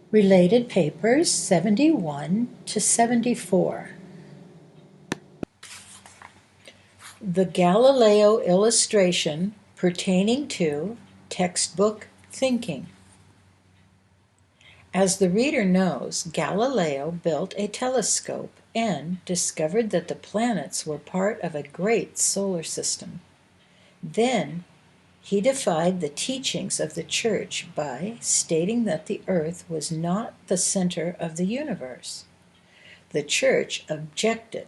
Related papers 71 to 74. The Galileo Illustration pertaining to textbook thinking. As the reader knows, Galileo built a telescope and discovered that the planets were part of a great solar system. Then he defied the teachings of the Church by stating that the Earth was not the center of the universe. The Church objected,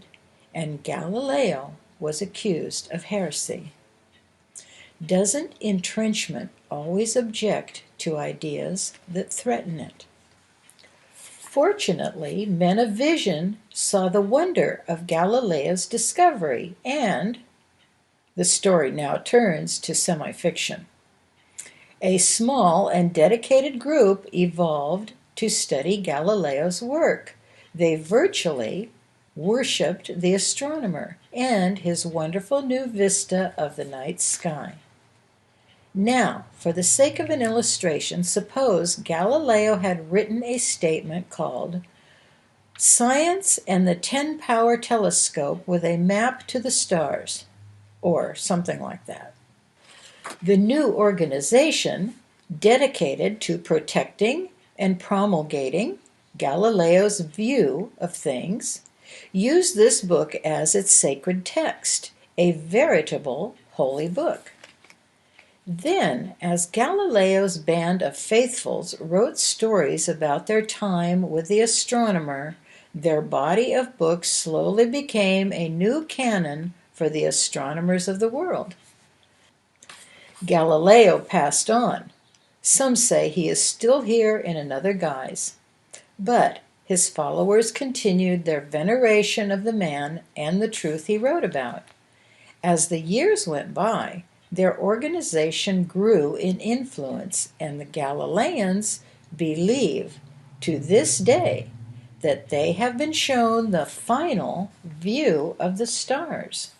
and Galileo was accused of heresy. Doesn't entrenchment always object to ideas that threaten it? Fortunately, men of vision saw the wonder of Galileo's discovery, and the story now turns to semi-fiction. A small and dedicated group evolved to study Galileo's work. They virtually worshipped the astronomer and his wonderful new vista of the night sky. Now, for the sake of an illustration, suppose Galileo had written a statement called "Science and the 10-Power Telescope with a Map to the Stars," or something like that. The new organization, dedicated to protecting and promulgating Galileo's view of things, used this book as its sacred text, a veritable holy book. Then, as Galileo's band of faithfuls wrote stories about their time with the astronomer, their body of books slowly became a new canon for the astronomers of the world. Galileo passed on. Some say he is still here in another guise. But his followers continued their veneration of the man and the truth he wrote about. As the years went by, their organization grew in influence, and the Galileans believe to this day that they have been shown the final view of the stars.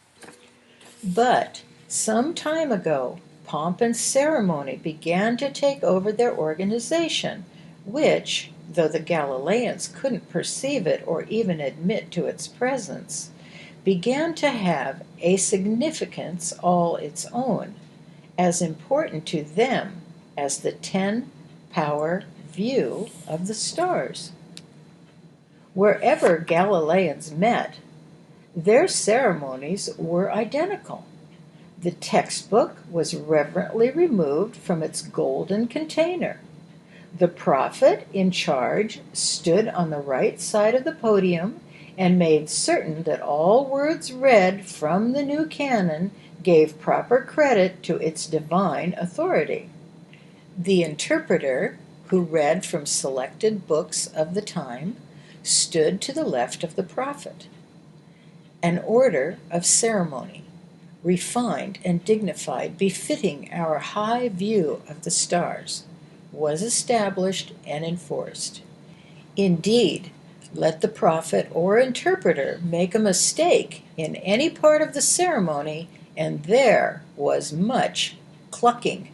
But some time ago, pomp and ceremony began to take over their organization, which, though the Galileans couldn't perceive it or even admit to its presence, began to have a significance all its own, as important to them as the 10-power view of the stars. Wherever Galileans met, their ceremonies were identical. The textbook was reverently removed from its golden container. The prophet in charge stood on the right side of the podium and made certain that all words read from the new canon gave proper credit to its divine authority. The interpreter, who read from selected books of the time, stood to the left of the prophet. An order of ceremony, refined and dignified, befitting our high view of the stars, was established and enforced. Indeed, let the prophet or interpreter make a mistake in any part of the ceremony, and there was much clucking.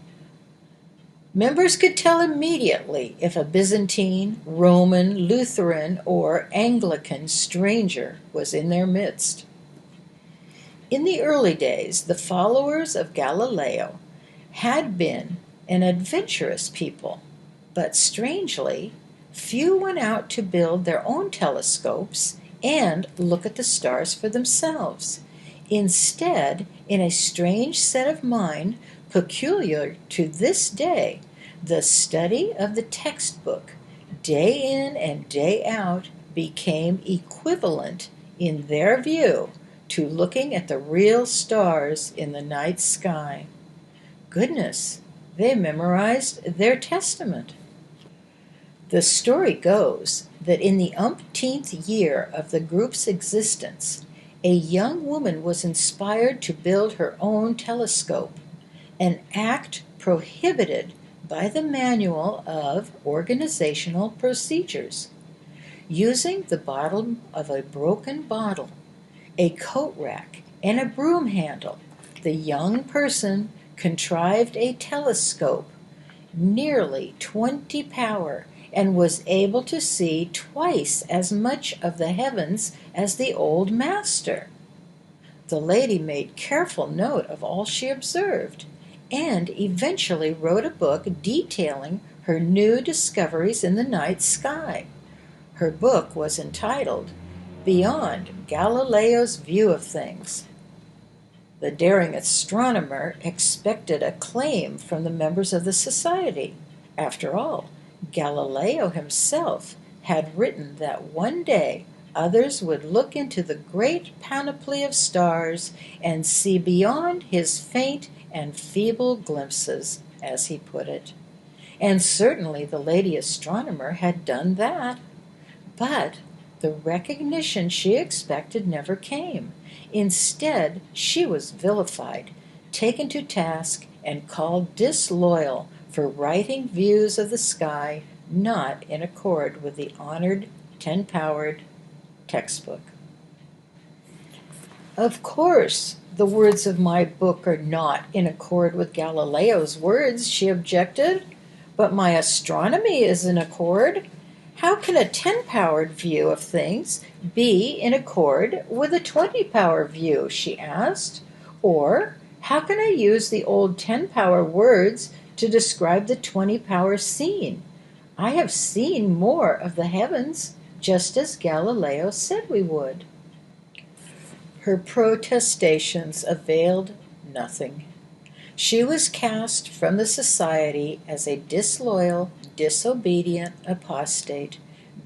Members could tell immediately if a Byzantine, Roman, Lutheran, or Anglican stranger was in their midst. In the early days, the followers of Galileo had been an adventurous people, but strangely, few went out to build their own telescopes and look at the stars for themselves. Instead, in a strange set of mind, peculiar to this day, the study of the textbook, day in and day out, became equivalent, in their view, to looking at the real stars in the night sky. Goodness, they memorized their testament. The story goes that in the umpteenth year of the group's existence, a young woman was inspired to build her own telescope, an act prohibited by the Manual of Organizational Procedures. Using the bottom of a broken bottle, a coat rack, and a broom handle, the young person contrived a telescope nearly 20 power and was able to see twice as much of the heavens as the old master. The lady made careful note of all she observed, and eventually wrote a book detailing her new discoveries in the night sky. Her book was entitled Beyond Galileo's View of Things. The daring astronomer expected acclaim from the members of the society. After all, Galileo himself had written that one day others would look into the great panoply of stars and see beyond his faint and feeble glimpses, as he put it. And certainly the lady astronomer had done that. But the recognition she expected never came. Instead, she was vilified, taken to task, and called disloyal for writing views of the sky not in accord with the honored 10-powered textbook. Of course, the words of my book are not in accord with Galileo's words, she objected, but my astronomy is in accord. How can a 10-powered view of things be in accord with a 20-power view, she asked. Or how can I use the old 10-power words to describe the 20-power scene? I have seen more of the heavens, just as Galileo said we would. Her protestations availed nothing. She was cast from the society as a disloyal, disobedient apostate,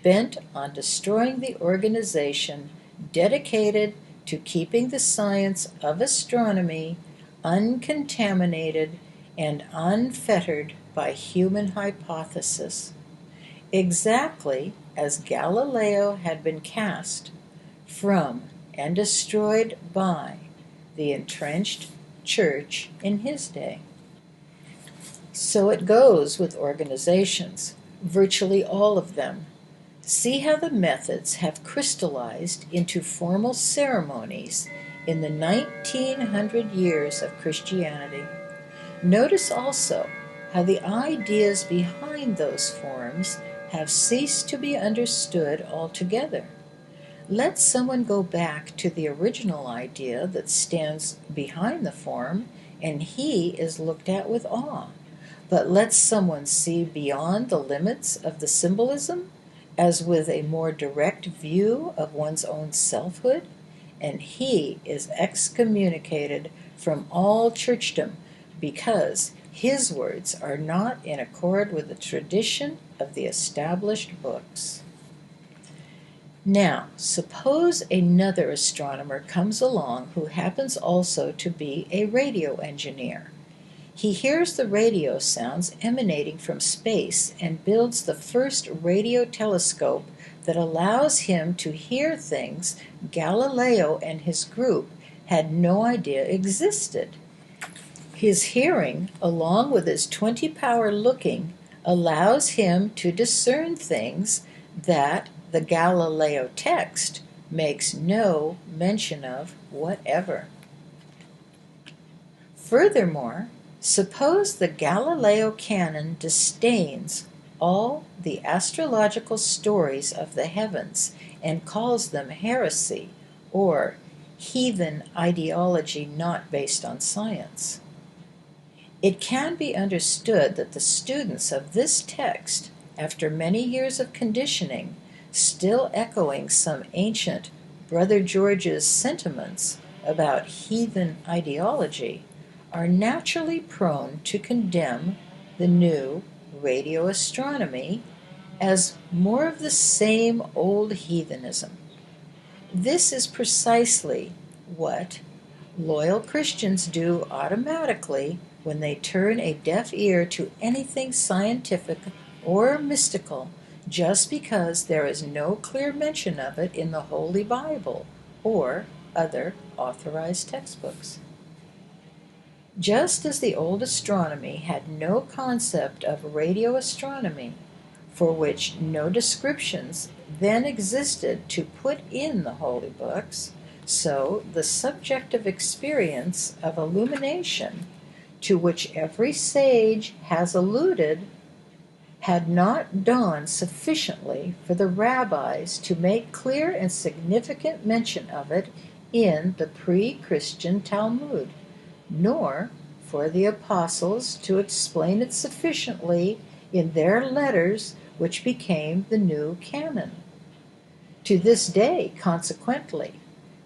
bent on destroying the organization dedicated to keeping the science of astronomy uncontaminated and unfettered by human hypothesis, exactly as Galileo had been cast from and destroyed by the entrenched church in his day. So it goes with organizations, virtually all of them. See how the methods have crystallized into formal ceremonies in the 1900 years of Christianity. Notice also how the ideas behind those forms have ceased to be understood altogether. Let someone go back to the original idea that stands behind the form, and he is looked at with awe. But let someone see beyond the limits of the symbolism, as with a more direct view of one's own selfhood, and he is excommunicated from all churchdom because his words are not in accord with the tradition of the established books. Now, suppose another astronomer comes along who happens also to be a radio engineer. He hears the radio sounds emanating from space and builds the first radio telescope that allows him to hear things Galileo and his group had no idea existed. His hearing, along with his 20-power looking, allows him to discern things that the Galileo text makes no mention of whatever. Furthermore, suppose the Galileo canon disdains all the astrological stories of the heavens and calls them heresy or heathen ideology not based on science. It can be understood that the students of this text, after many years of conditioning, still echoing some ancient Brother George's sentiments about heathen ideology, are naturally prone to condemn the new radio astronomy as more of the same old heathenism. This is precisely what loyal Christians do automatically when they turn a deaf ear to anything scientific or mystical just because there is no clear mention of it in the Holy Bible or other authorized textbooks. Just as the old astronomy had no concept of radio astronomy, for which no descriptions then existed to put in the holy books, so the subjective experience of illumination, to which every sage has alluded, had not dawned sufficiently for the rabbis to make clear and significant mention of it in the pre-Christian Talmud, nor for the apostles to explain it sufficiently in their letters, which became the new canon. To this day, consequently,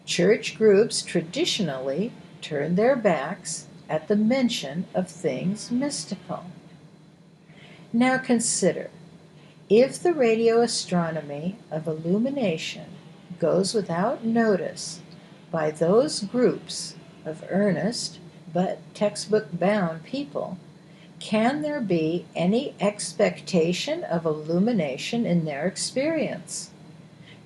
church groups traditionally turn their backs at the mention of things mystical. Now consider, if the radio astronomy of illumination goes without notice by those groups of earnest but textbook-bound people, can there be any expectation of illumination in their experience?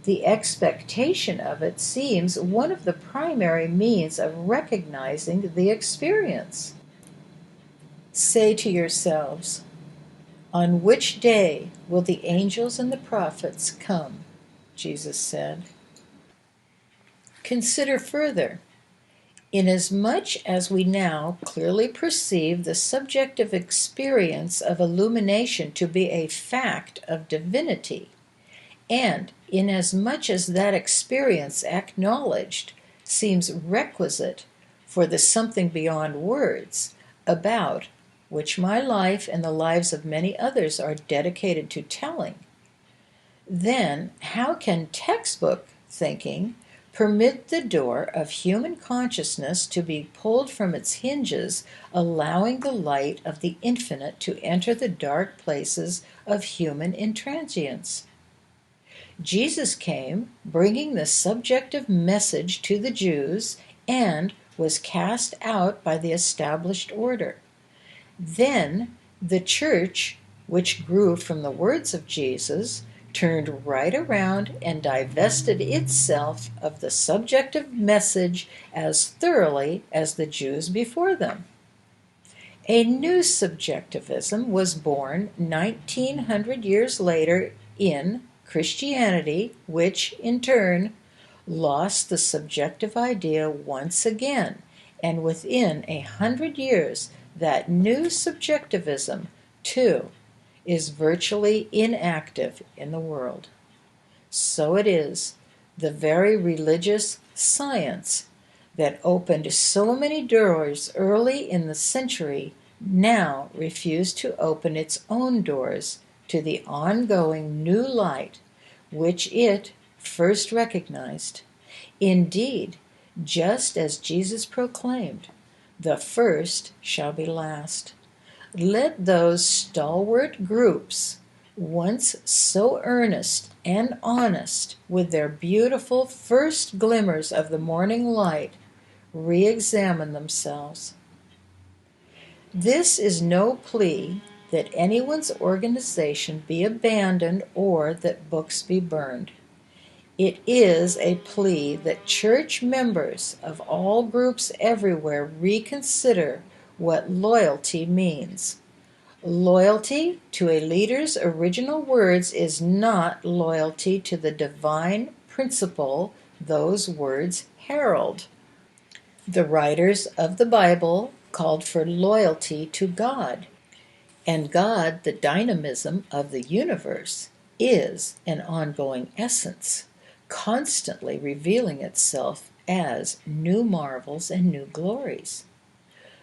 The expectation of it seems one of the primary means of recognizing the experience. Say to yourselves, "On which day will the angels and the prophets come?" Jesus said. Consider further. Inasmuch as we now clearly perceive the subjective experience of illumination to be a fact of divinity, and inasmuch as that experience acknowledged seems requisite for the something beyond words, about which my life and the lives of many others are dedicated to telling, then how can textbook thinking permit the door of human consciousness to be pulled from its hinges, allowing the light of the infinite to enter the dark places of human intransience? Jesus came bringing the subjective message to the Jews and was cast out by the established order. Then the church, which grew from the words of Jesus, turned right around and divested itself of the subjective message as thoroughly as the Jews before them. A new subjectivism was born 1900 years later in Christianity, which, in turn, lost the subjective idea once again, and within 100 years that new subjectivism, too, is virtually inactive in the world. So it is, the very religious science that opened so many doors early in the century now refused to open its own doors to the ongoing new light which it first recognized. Indeed, just as Jesus proclaimed, "The first shall be last." Let those stalwart groups, once so earnest and honest with their beautiful first glimmers of the morning light, re-examine themselves. This is no plea that anyone's organization be abandoned or that books be burned. It is a plea that church members of all groups everywhere reconsider what loyalty means. Loyalty to a leader's original words is not loyalty to the divine principle those words herald. The writers of the Bible called for loyalty to God, and God, the dynamism of the universe, is an ongoing essence, constantly revealing itself as new marvels and new glories.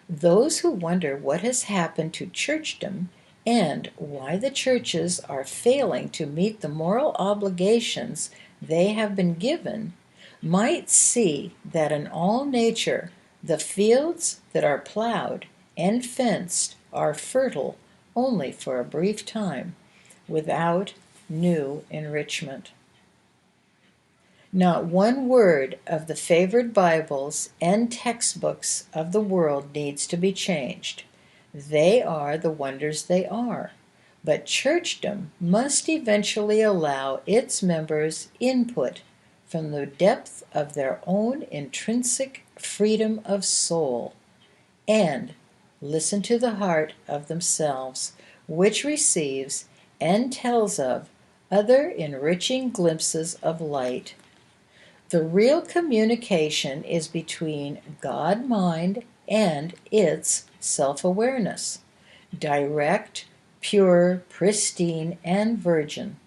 Those who wonder what has happened to churchdom and why the churches are failing to meet the moral obligations they have been given might see that in all nature the fields that are plowed and fenced are fertile only for a brief time, without new enrichment. Not one word of the favored Bibles and textbooks of the world needs to be changed. They are the wonders they are. But churchdom must eventually allow its members input from the depth of their own intrinsic freedom of soul, and listen to the heart of themselves, which receives and tells of other enriching glimpses of light. The real communication is between God-mind and its self-awareness, direct, pure, pristine, and virgin.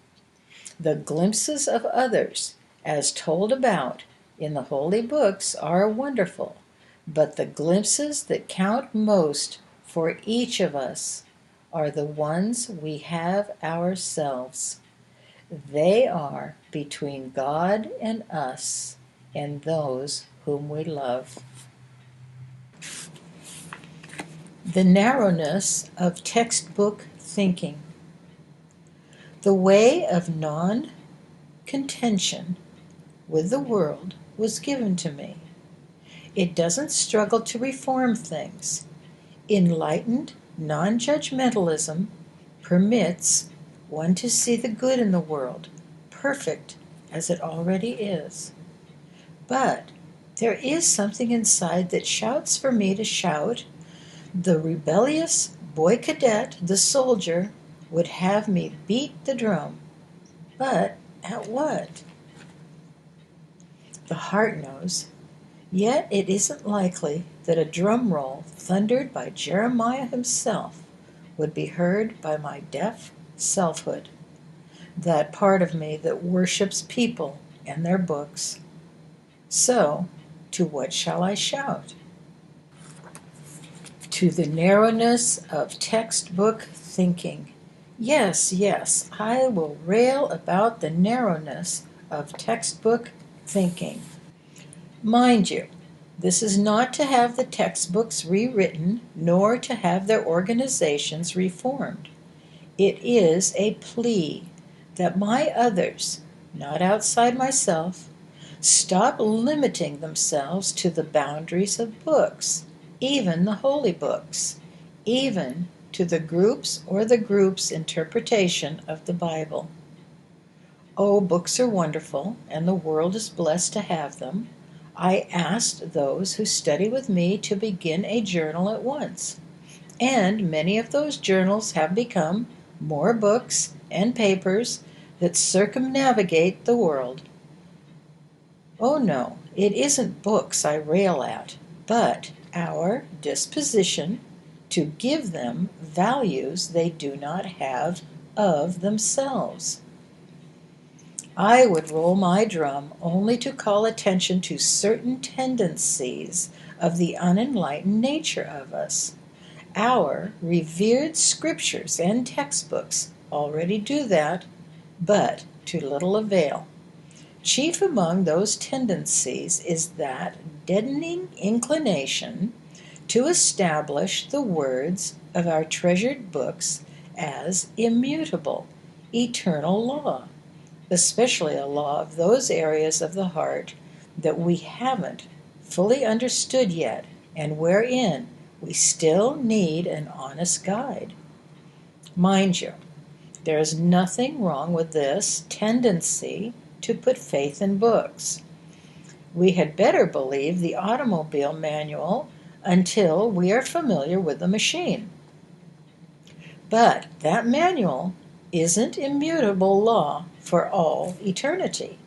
The glimpses of others, as told about in the holy books, are wonderful, but the glimpses that count most for each of us are the ones we have ourselves. They are between God and us and those whom we love. The narrowness of textbook thinking. The way of non-contention with the world was given to me. It doesn't struggle to reform things. Enlightened non-judgmentalism permits one to see the good in the world, perfect as it already is. But there is something inside that shouts for me to shout. The rebellious boy cadet, the soldier, would have me beat the drum. But at what? The heart knows. Yet it isn't likely that a drum roll thundered by Jeremiah himself would be heard by my deaf selfhood, that part of me that worships people and their books. So, to what shall I shout? To the narrowness of textbook thinking. Yes, yes, I will rail about the narrowness of textbook thinking. Mind you, this is not to have the textbooks rewritten, nor to have their organizations reformed. It is a plea that my others, not outside myself, stop limiting themselves to the boundaries of books, even the holy books, even to the groups or the group's interpretation of the Bible. Oh, books are wonderful, and the world is blessed to have them. I asked those who study with me to begin a journal at once, and many of those journals have become more books and papers that circumnavigate the world. Oh no, it isn't books I rail at, but our disposition to give them values they do not have of themselves. I would roll my drum only to call attention to certain tendencies of the unenlightened nature of us. Our revered scriptures and textbooks already do that, but to little avail. Chief among those tendencies is that deadening inclination to establish the words of our treasured books as immutable, eternal law, especially a law of those areas of the heart that we haven't fully understood yet and wherein we still need an honest guide. Mind you, there is nothing wrong with this tendency to put faith in books. We had better believe the automobile manual until we are familiar with the machine. But that manual isn't immutable law for all eternity.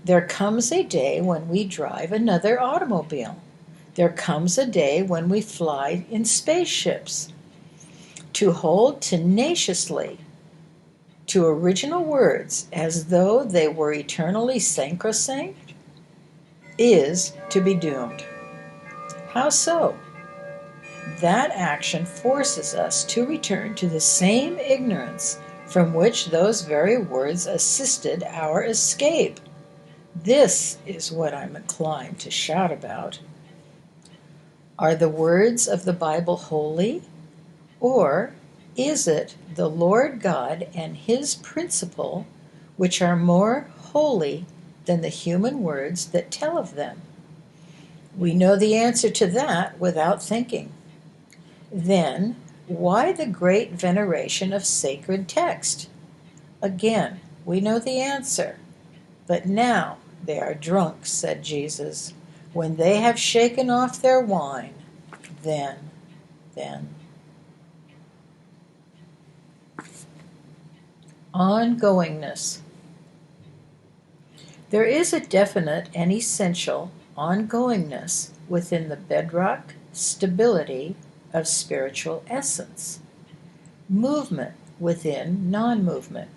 There comes a day when we drive another automobile. There comes a day when we fly in spaceships. To hold tenaciously to original words as though they were eternally sacrosanct is to be doomed. How so? That action forces us to return to the same ignorance from which those very words assisted our escape. This is what I'm inclined to shout about. Are the words of the Bible holy, or is it the Lord God and His principle which are more holy than the human words that tell of them? We know the answer to that without thinking. Then, why the great veneration of sacred text? Again, we know the answer. But now they are drunk, said Jesus. When they have shaken off their wine, then. Ongoingness. There is a definite and essential ongoingness within the bedrock stability of spiritual essence. Movement within non-movement,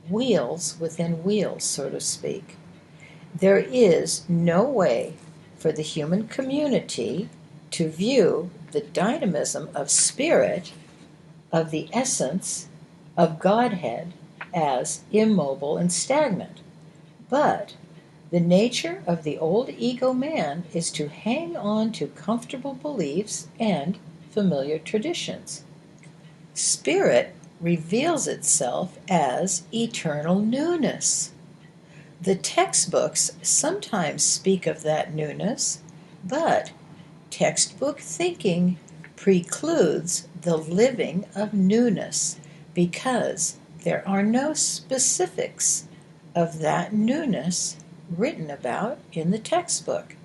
wheels within wheels, so to speak. There is no way for the human community to view the dynamism of spirit, of the essence of Godhead, as immobile and stagnant. But the nature of the old ego man is to hang on to comfortable beliefs and familiar traditions. Spirit reveals itself as eternal newness. The textbooks sometimes speak of that newness, but textbook thinking precludes the living of newness because there are no specifics of that newness written about in the textbook.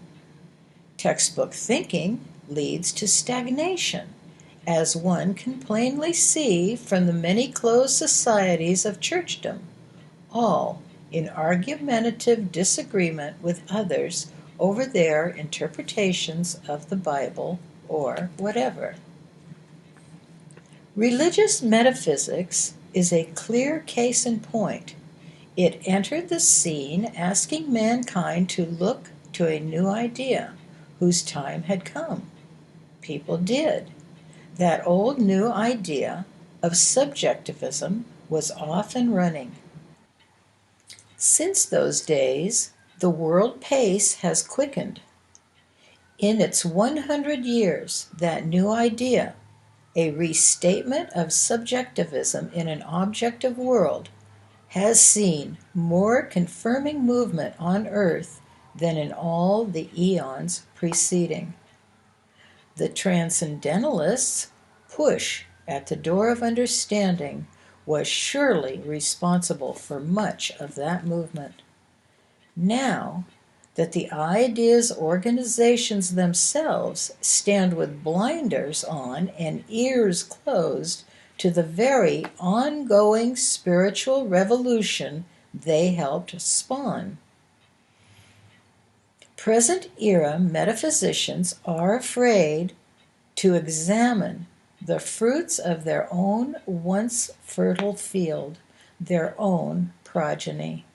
Textbook thinking leads to stagnation, as one can plainly see from the many closed societies of churchdom, all in argumentative disagreement with others over their interpretations of the Bible or whatever. Religious metaphysics is a clear case in point. It entered the scene asking mankind to look to a new idea whose time had come. People did. That old new idea of subjectivism was off and running. Since those days, the world pace has quickened. In its 100 years, that new idea, a restatement of subjectivism in an objective world, has seen more confirming movement on Earth than in all the eons preceding. The transcendentalists' push at the door of understanding was surely responsible for much of that movement. Now that the ideas organizations themselves stand with blinders on and ears closed to the very ongoing spiritual revolution they helped spawn. Present era metaphysicians are afraid to examine the fruits of their own once fertile field, their own progeny.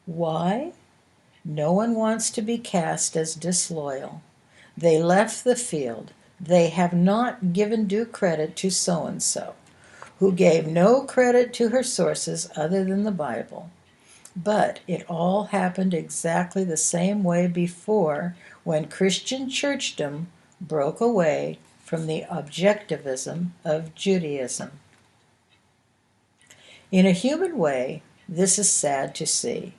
Why? No one wants to be cast as disloyal. They left the field. They have not given due credit to so-and-so, who gave no credit to her sources other than the Bible. But it all happened exactly the same way before, when Christian churchdom broke away from the objectivism of Judaism. In a human way, this is sad to see,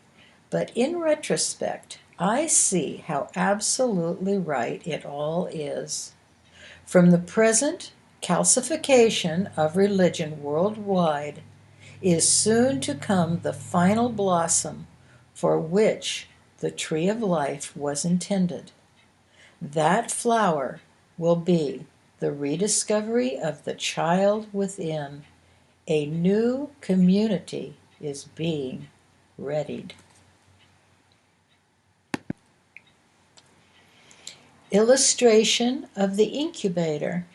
but in retrospect, I see how absolutely right it all is. From the present calcification of religion worldwide is soon to come the final blossom for which the tree of life was intended. That flower will be the rediscovery of the child within. A new community is being readied. Illustration of the incubator.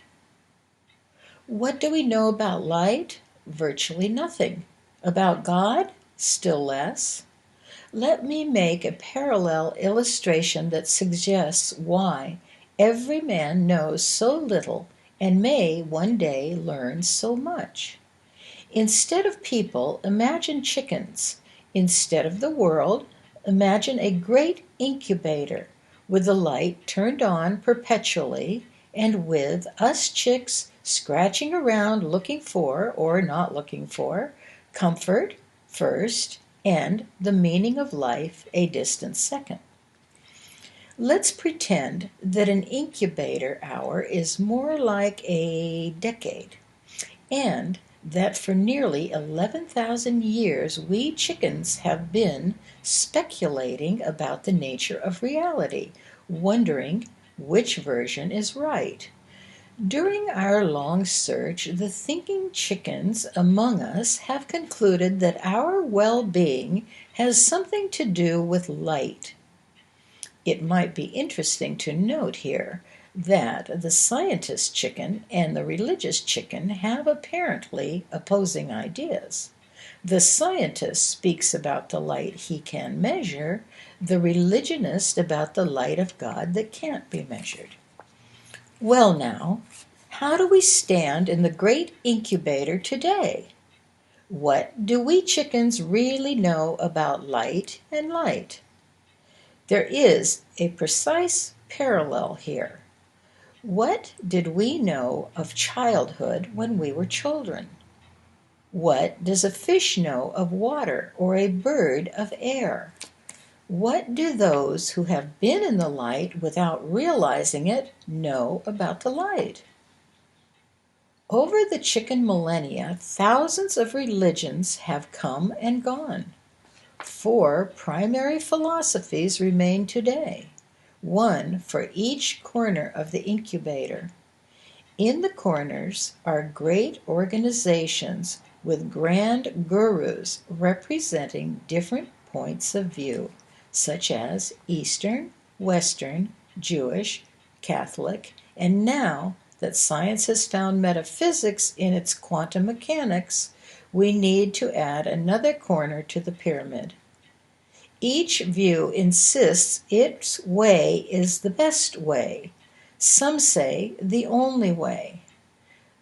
What do we know about light? Virtually nothing. About God? Still less. Let me make a parallel illustration that suggests why every man knows so little and may one day learn so much. Instead of people, imagine chickens. Instead of the world, imagine a great incubator with the light turned on perpetually and with us chicks scratching around looking for, or not looking for, comfort first and the meaning of life a distant second. Let's pretend that an incubator hour is more like a decade, and that for nearly 11,000 years we chickens have been speculating about the nature of reality, wondering which version is right. During our long search, the thinking chickens among us have concluded that our well-being has something to do with light. It might be interesting to note here that the scientist chicken and the religious chicken have apparently opposing ideas. The scientist speaks about the light he can measure, the religionist about the light of God that can't be measured. Well, now, how do we stand in the great incubator today? What do we chickens really know about light and light? There is a precise parallel here. What did we know of childhood when we were children? What does a fish know of water or a bird of air? What do those who have been in the light without realizing it know about the light? Over the chicken millennia, thousands of religions have come and gone. 4 primary philosophies remain today, one for each corner of the incubator. In the corners are great organizations with grand gurus representing different points of view, such as Eastern, Western, Jewish, Catholic, and now that science has found metaphysics in its quantum mechanics, we need to add another corner to the pyramid. Each view insists its way is the best way. Some say the only way.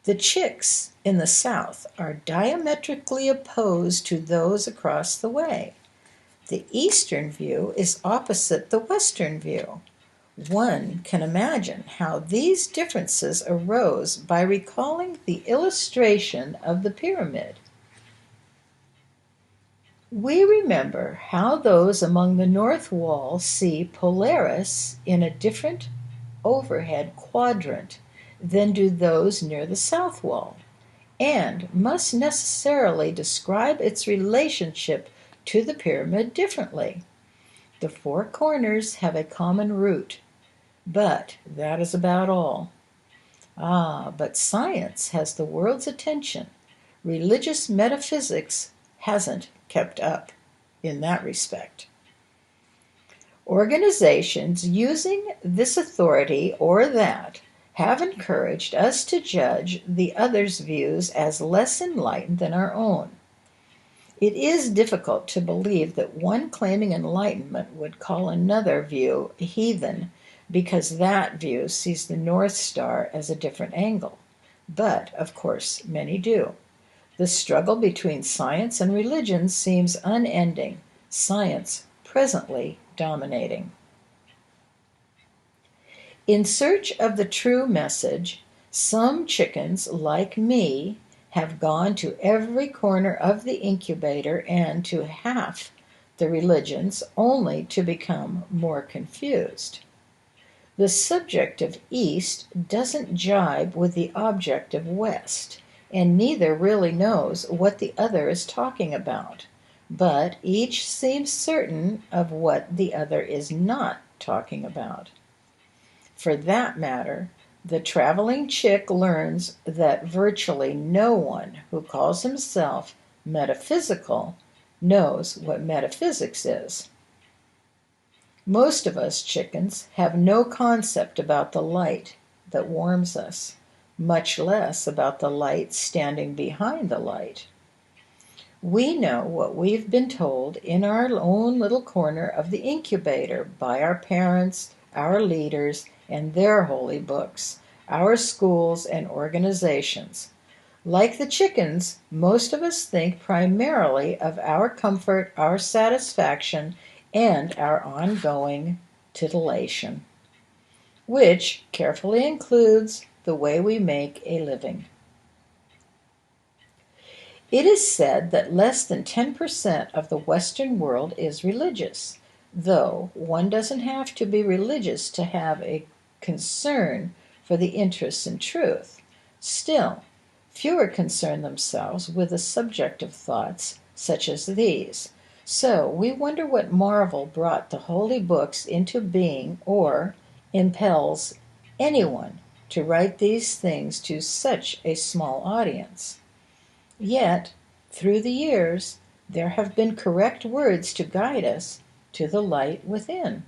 The chicks in the South are diametrically opposed to those across the way. The Eastern view is opposite the Western view. One can imagine how these differences arose by recalling the illustration of the pyramid. We remember how those among the north wall see Polaris in a different overhead quadrant than do those near the south wall, and must necessarily describe its relationship to the pyramid differently. The 4 corners have a common root, but that is about all. But science has the world's attention. Religious metaphysics hasn't kept up in that respect. Organizations using this authority or that have encouraged us to judge the other's views as less enlightened than our own. It is difficult to believe that one claiming enlightenment would call another view heathen because that view sees the North Star as a different angle. But, of course, many do. The struggle between science and religion seems unending, science presently dominating. In search of the true message, some chickens, like me, have gone to every corner of the incubator and to half the religions, only to become more confused. The subject of East doesn't jibe with the object of West, and neither really knows what the other is talking about, but each seems certain of what the other is not talking about. For that matter, the traveling chick learns that virtually no one who calls himself metaphysical knows what metaphysics is. Most of us chickens have no concept about the light that warms us, much less about the light standing behind the light. We know what we've been told in our own little corner of the incubator by our parents, our leaders, and their holy books, our schools and organizations. Like the chickens, most of us think primarily of our comfort, our satisfaction, and our ongoing titillation, which carefully includes the way we make a living. It is said that less than 10% of the Western world is religious, though one doesn't have to be religious to have a concern for the interests in truth. Still, fewer concern themselves with the subjective thoughts such as these. So we wonder what marvel brought the holy books into being or impels anyone to write these things to such a small audience. Yet, through the years, there have been correct words to guide us to the light within.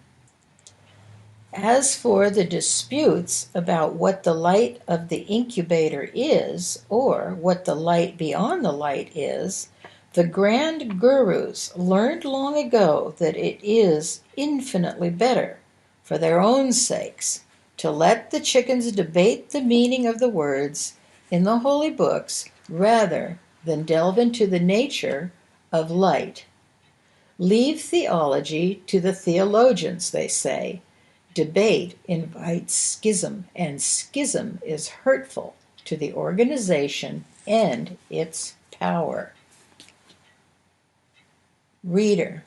As for the disputes about what the light of the incubator is, or what the light beyond the light is, the grand gurus learned long ago that it is infinitely better, for their own sakes, to let the chickens debate the meaning of the words in the holy books rather than delve into the nature of light. Leave theology to the theologians, they say. Debate invites schism, and schism is hurtful to the organization and its power. Reader,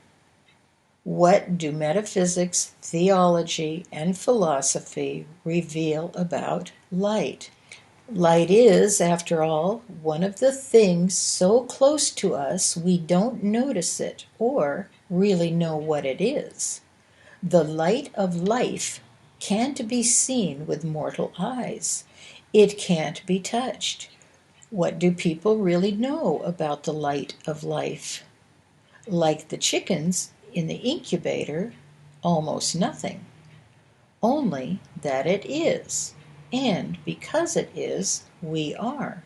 what do metaphysics, theology, and philosophy reveal about light? Light is, after all, one of the things so close to us we don't notice it or really know what it is. The light of life can't be seen with mortal eyes. It can't be touched. What do people really know about the light of life? Like the chickens in the incubator, almost nothing. Only that it is, and because it is, we are.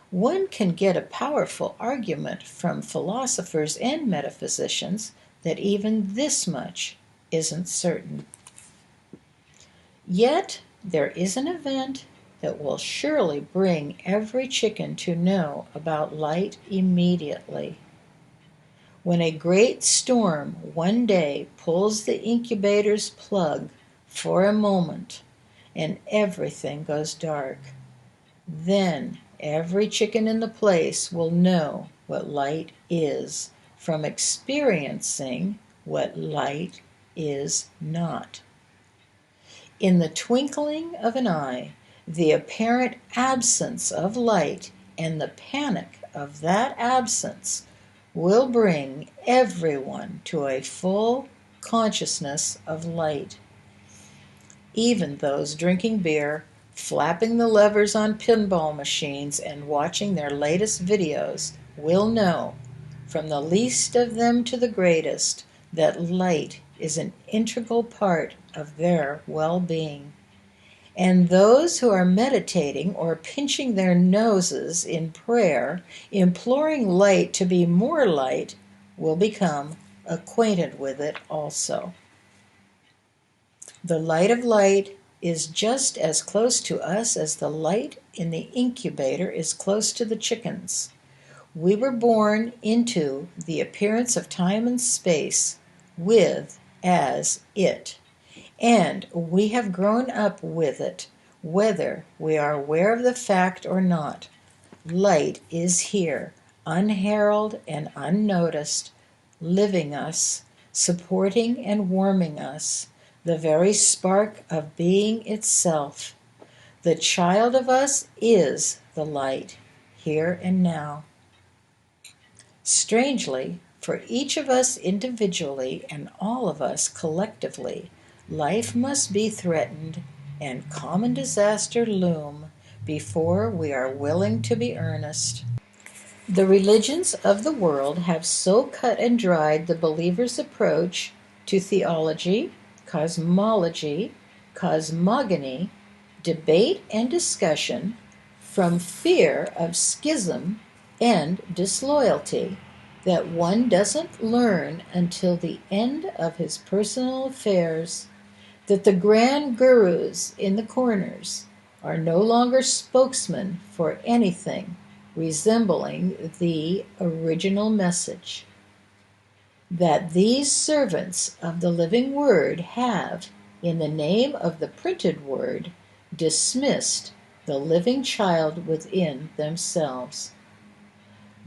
One can get a powerful argument from philosophers and metaphysicians that even this much isn't certain. Yet there is an event that will surely bring every chicken to know about light immediately. When a great storm one day pulls the incubator's plug for a moment and everything goes dark, then every chicken in the place will know what light is from experiencing what light is not. In the twinkling of an eye, the apparent absence of light and the panic of that absence will bring everyone to a full consciousness of light. Even those drinking beer, flapping the levers on pinball machines, and watching their latest videos will know, from the least of them to the greatest, that light is an integral part of their well-being. And those who are meditating or pinching their noses in prayer, imploring light to be more light, will become acquainted with it also. The light of light is just as close to us as the light in the incubator is close to the chickens. We were born into the appearance of time and space with as it, and we have grown up with it, whether we are aware of the fact or not. Light is here, unheralded and unnoticed, living us, supporting and warming us, the very spark of being itself. The child of us is the light, here and now. Strangely, for each of us individually and all of us collectively, life must be threatened and common disaster loom before we are willing to be earnest. The religions of the world have so cut and dried the believer's approach to theology, cosmology, cosmogony, debate, and discussion from fear of schism and disloyalty that one doesn't learn until the end of his personal affairs that the grand gurus in the corners are no longer spokesmen for anything resembling the original message, that these servants of the living word have, in the name of the printed word, dismissed the living child within themselves.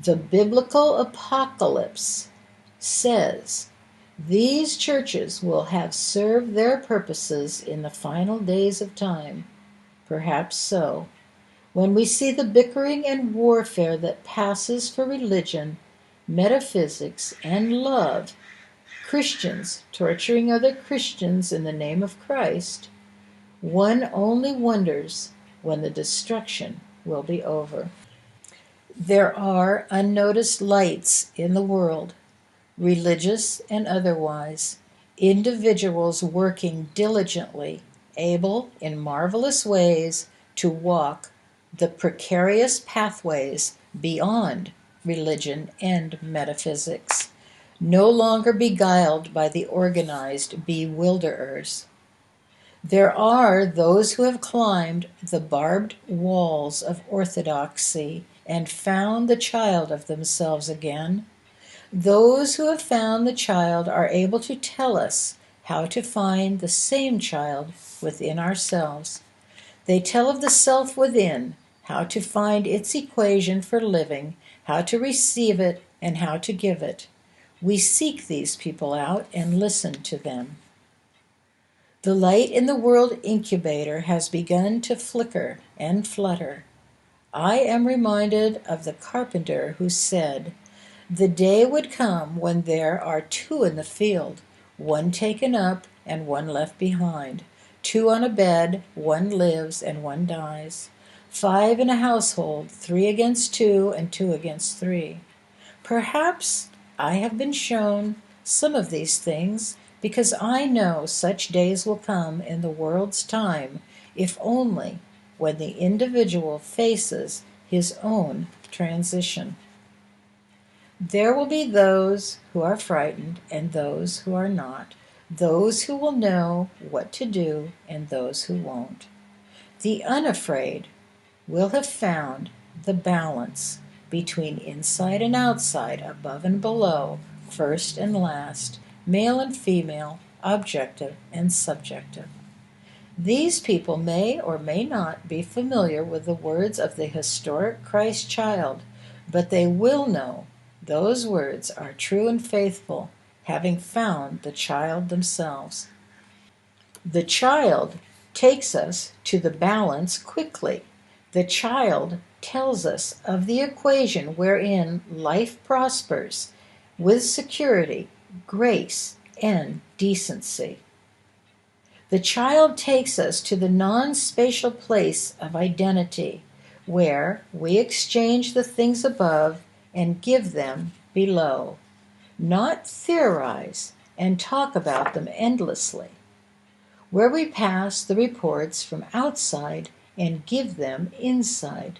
The biblical apocalypse says these churches will have served their purposes in the final days of time. Perhaps so. When we see the bickering and warfare that passes for religion, metaphysics, and love, Christians torturing other Christians in the name of Christ, one only wonders when the destruction will be over. There are unnoticed lights in the world, religious and otherwise, individuals working diligently, able in marvelous ways to walk the precarious pathways beyond religion and metaphysics, no longer beguiled by the organized bewilderers. There are those who have climbed the barbed walls of orthodoxy and found the child of themselves again. Those who have found the child are able to tell us how to find the same child within ourselves. They tell of the self within, how to find its equation for living, how to receive it, and how to give it. We seek these people out and listen to them. The light in the world incubator has begun to flicker and flutter. I am reminded of the carpenter who said, "The day would come when there are two in the field, one taken up and one left behind, two on a bed, one lives and one dies, 5 in a household, 3 against 2 and 2 against 3. Perhaps I have been shown some of these things because I know such days will come in the world's time, if only when the individual faces his own transition. There will be those who are frightened and those who are not, those who will know what to do and those who won't. The unafraid will have found the balance between inside and outside, above and below, first and last, male and female, objective and subjective. These people may or may not be familiar with the words of the historic Christ child, but they will know those words are true and faithful, having found the child themselves. The child takes us to the balance quickly. The child tells us of the equation wherein life prospers with security, grace, and decency. The child takes us to the non-spatial place of identity, where we exchange the things above and give them below, not theorize and talk about them endlessly, where we pass the reports from outside and give them inside.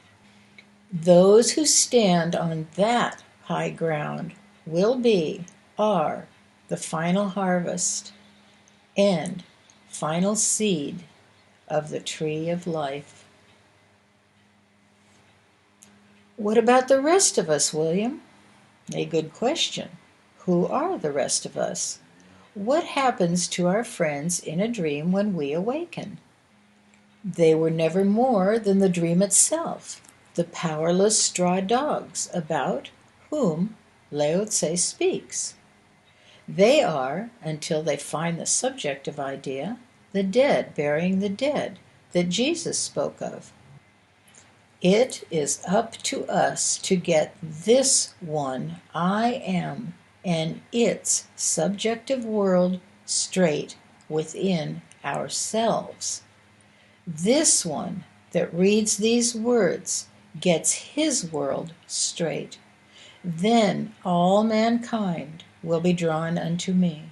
Those who stand on that high ground will be, are, the final harvest and final seed of the tree of life. What about the rest of us, William? A good question. Who are the rest of us? What happens to our friends in a dream when we awaken? They were never more than the dream itself, the powerless straw dogs about whom Lao Tse speaks. They are, until they find the subjective idea, the dead burying the dead that Jesus spoke of. It is up to us to get this one I am and its subjective world straight within ourselves. This one that reads these words gets his world straight. Then all mankind will be drawn unto me.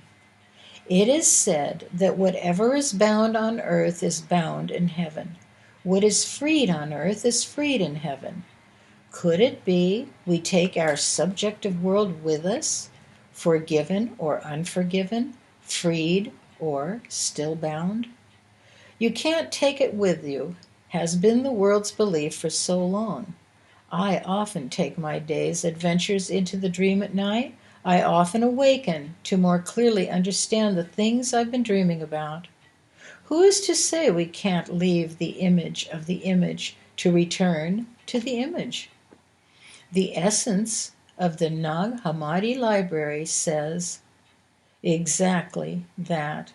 It is said that whatever is bound on earth is bound in heaven. What is freed on earth is freed in heaven. Could it be we take our subjective world with us, forgiven or unforgiven, freed or still bound? You can't take it with you, has been the world's belief for so long. I often take my day's adventures into the dream at night. I often awaken to more clearly understand the things I've been dreaming about. Who is to say we can't leave the image of the image to return to the image? The essence of the Nag Hammadi library says exactly that.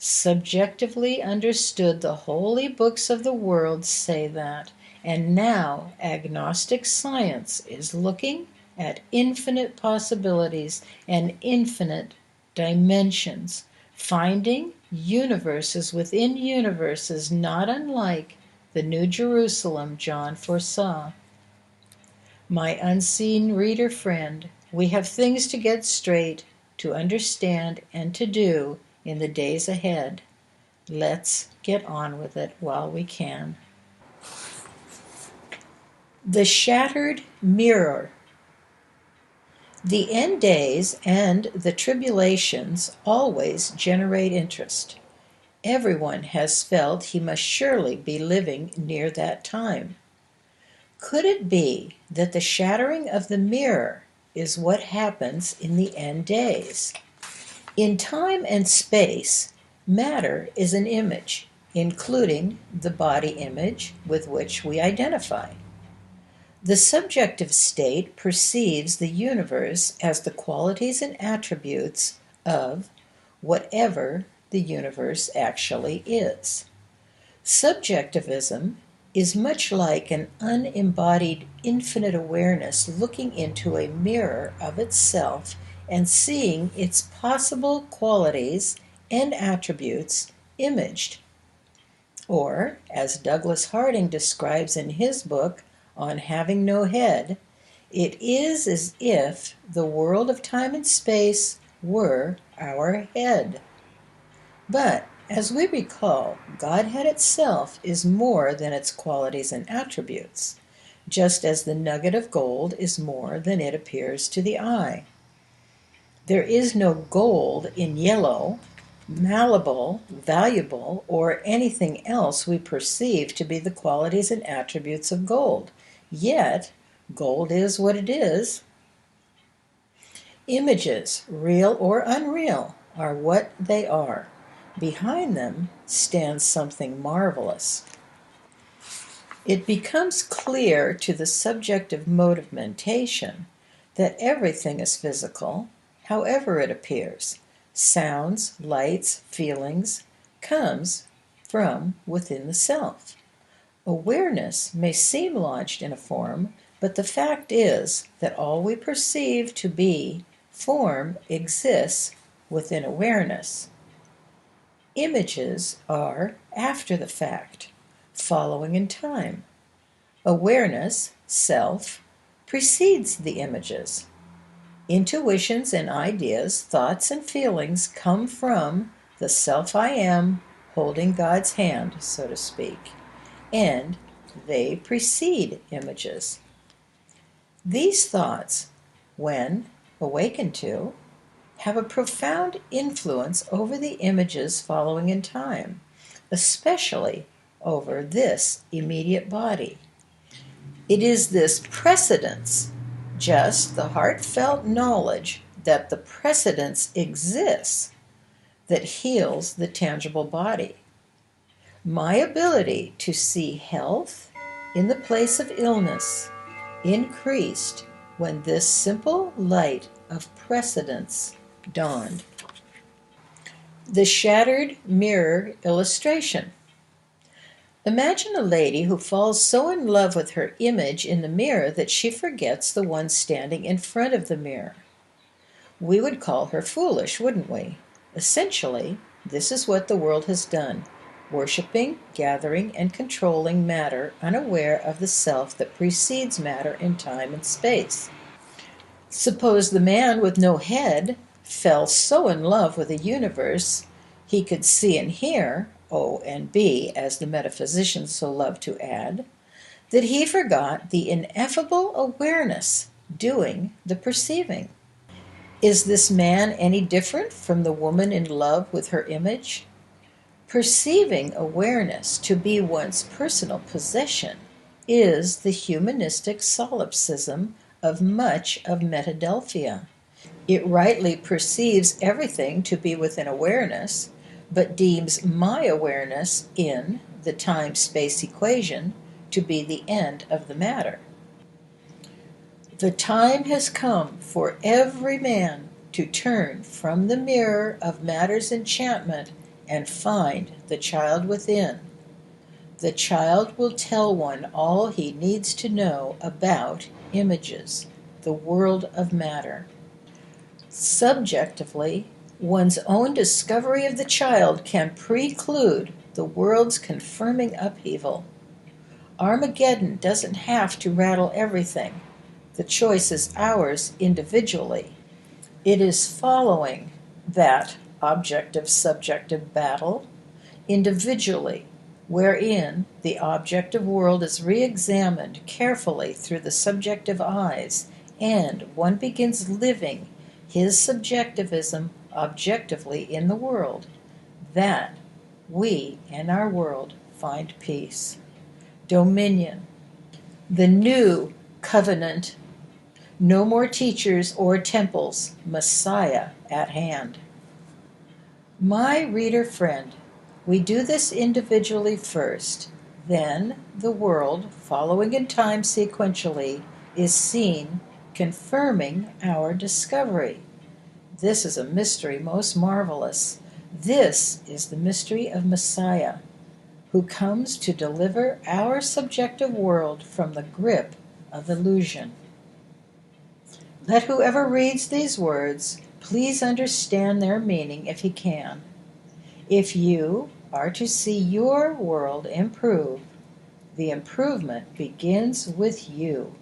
Subjectively understood, the holy books of the world say that. And now agnostic science is looking at infinite possibilities and infinite dimensions, finding universes within universes not unlike the New Jerusalem John foresaw. My unseen reader friend, we have things to get straight to understand and to do in the days ahead. Let's get on with it while we can. The shattered mirror. The end days and the tribulations always generate interest. Everyone has felt he must surely be living near that time. Could it be that the shattering of the mirror is what happens in the end days? In time and space, matter is an image, including the body image with which we identify. The subjective state perceives the universe as the qualities and attributes of whatever the universe actually is. Subjectivism is much like an unembodied infinite awareness looking into a mirror of itself and seeing its possible qualities and attributes imaged. Or, as Douglas Harding describes in his book, On Having No Head, it is as if the world of time and space were our head. But, as we recall, Godhead itself is more than its qualities and attributes, just as the nugget of gold is more than it appears to the eye. There is no gold in yellow, malleable, valuable, or anything else we perceive to be the qualities and attributes of gold. Yet, gold is what it is. Images, real or unreal, are what they are. Behind them stands something marvelous. It becomes clear to the subjective mode of mentation that everything is physical, however it appears. Sounds, lights, feelings, comes from within the self. Awareness may seem lodged in a form, but the fact is that all we perceive to be form exists within awareness. Images are after the fact, following in time. Awareness, self, precedes the images. Intuitions and ideas, thoughts and feelings come from the self I am holding God's hand, so to speak, and they precede images. These thoughts, when awakened to, have a profound influence over the images following in time, especially over this immediate body. It is this precedence, just the heartfelt knowledge that the precedence exists, that heals the tangible body. My ability to see health in the place of illness increased when this simple light of precedence dawned. The shattered mirror illustration. Imagine a lady who falls so in love with her image in the mirror that she forgets the one standing in front of the mirror. We would call her foolish, wouldn't we? Essentially, this is what the world has done, worshiping, gathering, and controlling matter, unaware of the self that precedes matter in time and space. Suppose the man with no head fell so in love with a universe he could see and hear, O and B, as the metaphysicians so love to add, that he forgot the ineffable awareness doing the perceiving. Is this man any different from the woman in love with her image? Perceiving awareness to be one's personal possession is the humanistic solipsism of much of Metadelphia. It rightly perceives everything to be within awareness, but deems my awareness in the time-space equation to be the end of the matter. The time has come for every man to turn from the mirror of matter's enchantment and find the child within. The child will tell one all he needs to know about images, the world of matter. Subjectively, one's own discovery of the child can preclude the world's confirming upheaval. Armageddon doesn't have to rattle everything. The choice is ours individually. It is following that objective-subjective battle individually, wherein the objective world is re-examined carefully through the subjective eyes, and one begins living his subjectivism objectively in the world, that we in our world find peace, dominion, the new covenant, no more teachers or temples, Messiah at hand. My reader friend, we do this individually first, then the world, following in time sequentially, is seen, confirming our discovery. This is a mystery most marvelous. This is the mystery of Messiah, who comes to deliver our subjective world from the grip of illusion. Let whoever reads these words please understand their meaning if he can. If you are to see your world improve, the improvement begins with you.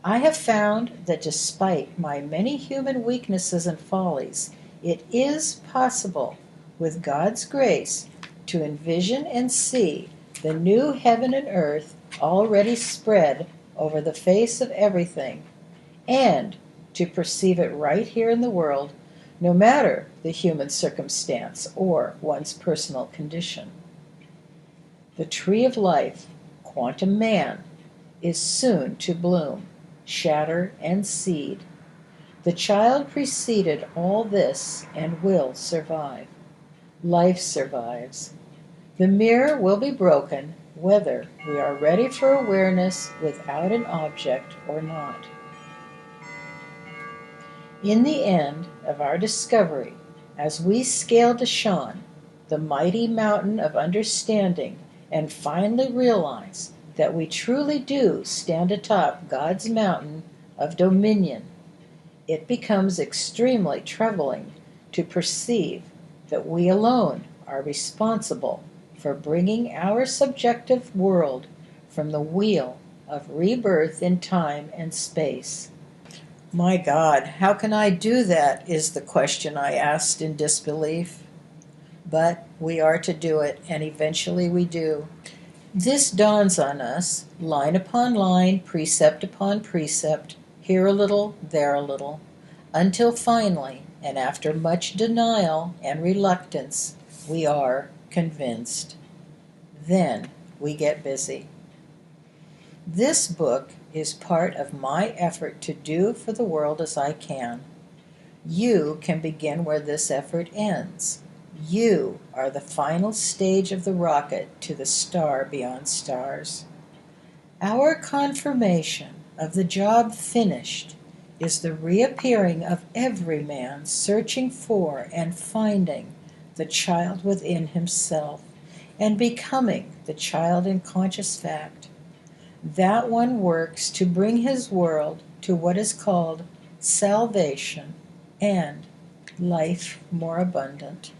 I have found that despite my many human weaknesses and follies, it is possible, with God's grace, to envision and see the new heaven and earth already spread over the face of everything, and to perceive it right here in the world, no matter the human circumstance or one's personal condition. The tree of life, quantum man, is soon to bloom, shatter, and seed. The child preceded all this and will survive. Life survives. The mirror will be broken whether we are ready for awareness without an object or not. In the end of our discovery, as we scale Dashan, the mighty mountain of understanding, and finally realize that we truly do stand atop God's mountain of dominion, it becomes extremely troubling to perceive that we alone are responsible for bringing our subjective world from the wheel of rebirth in time and space. My God, how can I do that, is the question I asked in disbelief. But we are to do it, and eventually we do. This dawns on us, line upon line, precept upon precept, here a little, there a little, until finally, and after much denial and reluctance, we are convinced. Then we get busy. This book is part of my effort to do for the world as I can. You can begin where this effort ends. You are the final stage of the rocket to the star beyond stars. Our confirmation of the job finished is the reappearing of every man searching for and finding the child within himself and becoming the child in conscious fact. That one works to bring his world to what is called salvation and life more abundant.